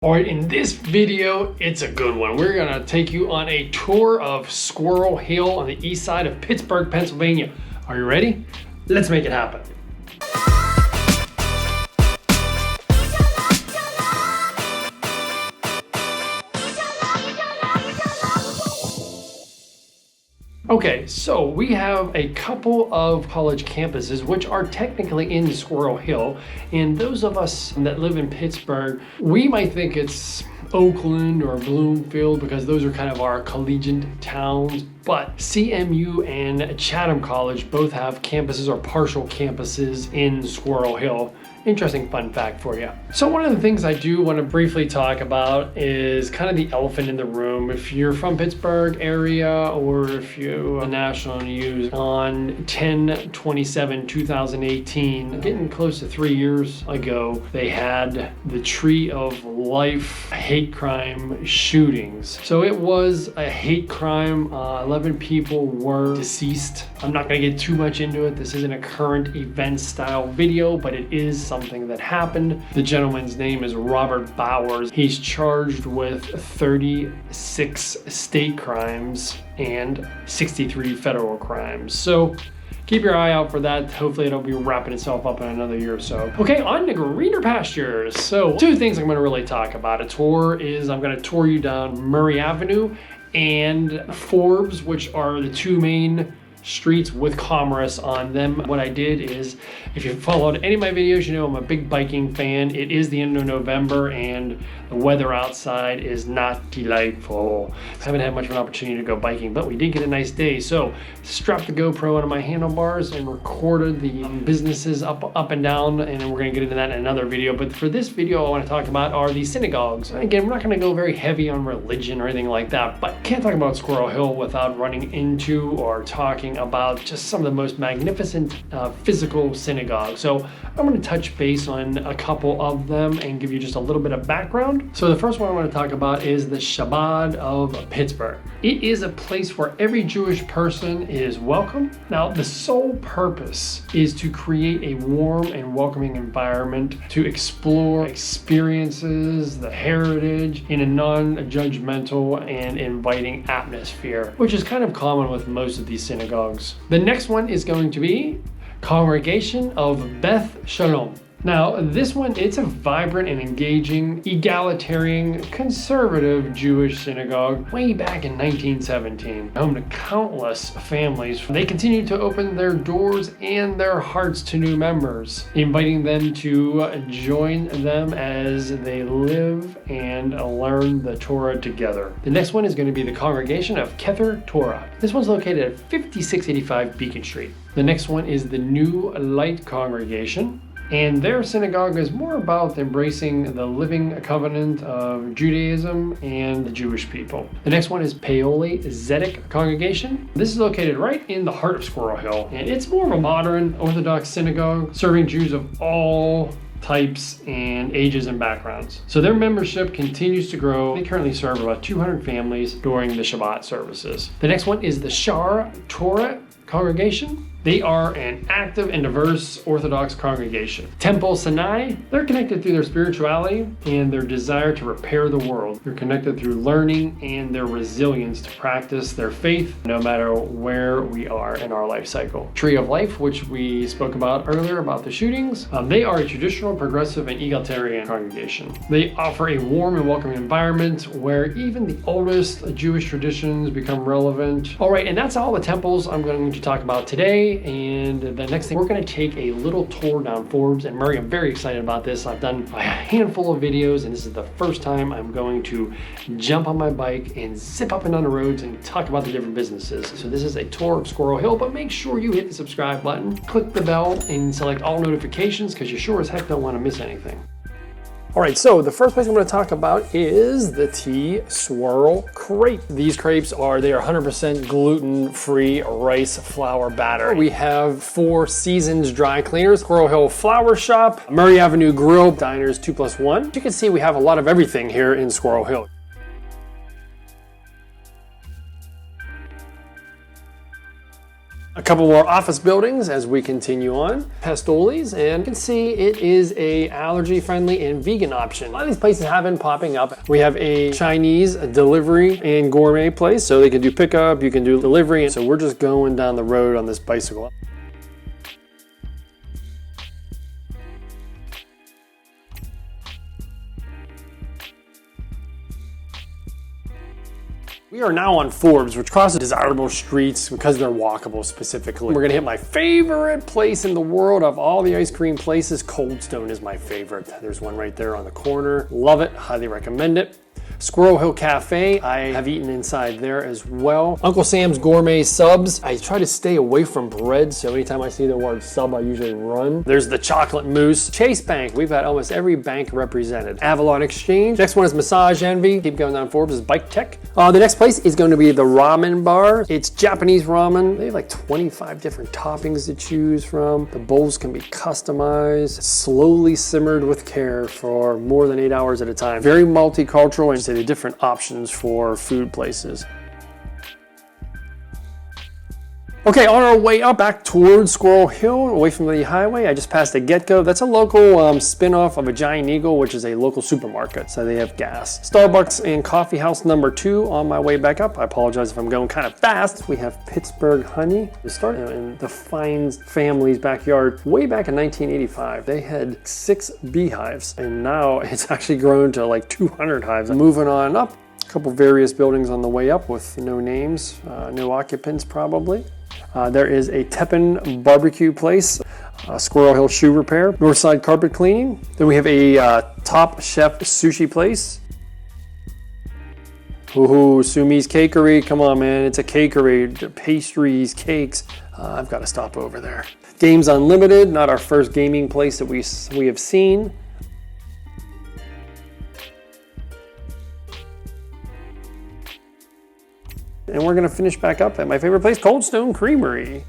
All right, in this video, it's a good one. We're gonna take you on a tour of Squirrel Hill on the east side of Pittsburgh, Pennsylvania. Are you ready? Let's make it happen. Okay, so we have a couple of college campuses which are technically in Squirrel Hill, and those of us that live in Pittsburgh, we might think it's Oakland or Bloomfield because those are kind of our collegiate towns, but CMU and Chatham College both have campuses or partial campuses in Squirrel Hill. Interesting fun fact for you. So one of the things I do want to briefly talk about is kind of the elephant in the room. If you're from Pittsburgh area or if you're a national news, on 10/27/2018, getting close to 3 years ago, they had the Tree of Life hate crime shootings. So it was a hate crime. 11 people were deceased. I'm not going to get too much into it. This isn't a current event style video, but it is something that happened. The gentleman's name is Robert Bowers. He's charged with 36 state crimes and 63 federal crimes. So keep your eye out for that. Hopefully it'll be wrapping itself up in another year or so. Okay, on to greener pastures. So two things I'm gonna really talk about. I'm gonna tour you down Murray Avenue and Forbes, which are the two main streets with commerce on them. What I did is, if you followed any of my videos, you know I'm a big biking fan. It is the end of November and the weather outside is not delightful. I haven't had much of an opportunity to go biking, but we did get a nice day. So strapped the GoPro onto my handlebars and recorded the businesses up and down, and we're gonna get into that in another video. But for this video, I wanna talk about are the synagogues. Again, we're not gonna go very heavy on religion or anything like that, but can't talk about Squirrel Hill without running into or talking about just some of the most magnificent physical synagogues. So I'm going to touch base on a couple of them and give you just a little bit of background. So the first one I want to talk about is the Shabbat of Pittsburgh. It is a place where every Jewish person is welcome. Now, the sole purpose is to create a warm and welcoming environment to explore experiences, the heritage in a non-judgmental and inviting atmosphere, which is kind of common with most of these synagogues. The next one is going to be Congregation of Beth Shalom. Now, this one, it's a vibrant and engaging, egalitarian, conservative Jewish synagogue way back in 1917, home to countless families. They continue to open their doors and their hearts to new members, inviting them to join them as they live and learn the Torah together. The next one is going to be the Congregation of Kether Torah. This one's located at 5685 Beacon Street. The next one is the New Light Congregation. And their synagogue is more about embracing the living covenant of Judaism and the Jewish people. The next one is Paoli Zedek Congregation. This is located right in the heart of Squirrel Hill, and it's more of a modern Orthodox synagogue serving Jews of all types and ages and backgrounds. So their membership continues to grow. They currently serve about 200 families during the Shabbat services. The next one is the Shar Torah Congregation. They are an active and diverse Orthodox congregation. Temple Sinai, they're connected through their spirituality and their desire to repair the world. They're connected through learning and their resilience to practice their faith no matter where we are in our life cycle. Tree of Life, which we spoke about earlier about the shootings, they are a traditional, progressive, and egalitarian congregation. They offer a warm and welcoming environment where even the oldest Jewish traditions become relevant. All right, and that's all the temples I'm going to talk about today. And the next thing, we're going to take a little tour down Forbes and Murray. I'm very excited about this. I've done a handful of videos, and this is the first time I'm going to jump on my bike and zip up and down the roads and talk about the different businesses. So this is a tour of Squirrel Hill, but make sure you hit the subscribe button, click the bell, and select all notifications because you sure as heck don't want to miss anything. All right, so the first place I'm going to talk about is the Tea Swirl Crepe. These crepes are 100% gluten-free rice flour batter. We have Four Seasons Dry Cleaners, Squirrel Hill Flower Shop, Murray Avenue Grill, Diners 2+1. As you can see, we have a lot of everything here in Squirrel Hill. A couple more office buildings as we continue on. Pastoli's, and you can see it is a allergy-friendly and vegan option. A lot of these places have been popping up. We have a Chinese delivery and gourmet place, so they can do pickup, you can do delivery, and so we're just going down the road on this bicycle. We are now on Forbes, which crosses desirable streets because they're walkable specifically. We're gonna hit my favorite place in the world of all the ice cream places. Cold Stone is my favorite. There's one right there on the corner. Love it, highly recommend it. Squirrel Hill Cafe, I have eaten inside there as well. Uncle Sam's Gourmet Subs. I try to stay away from bread, so anytime I see the word sub, I usually run. There's the Chocolate Mousse. Chase Bank, we've had almost every bank represented. Avalon Exchange. Next one is Massage Envy. Keep going down Forbes, is Bike Tech. The next place is going to be the Ramen Bar. It's Japanese ramen. They have like 25 different toppings to choose from. The bowls can be customized, slowly simmered with care for more than 8 hours at a time. Very multicultural and the different options for food places. Okay, on our way up back towards Squirrel Hill, away from the highway, I just passed a Get-Go. That's a local spin-off of a Giant Eagle, which is a local supermarket, so they have gas. Starbucks and Coffee House number 2 on my way back up. I apologize if I'm going kind of fast. We have Pittsburgh honey. It started in the Fines family's backyard way back in 1985. They had 6 beehives, and now it's actually grown to like 200 hives. Moving on up, a couple various buildings on the way up with no names, no occupants probably. There is a Teppan barbecue place, Squirrel Hill Shoe Repair, Northside Carpet Cleaning. Then we have a Top Chef sushi place. Ooh, Sumi's Cakery. Come on, man, it's a cakery. Pastries, cakes. I've got to stop over there. Games Unlimited, not our first gaming place that we have seen. And we're gonna finish back up at my favorite place, Cold Stone Creamery.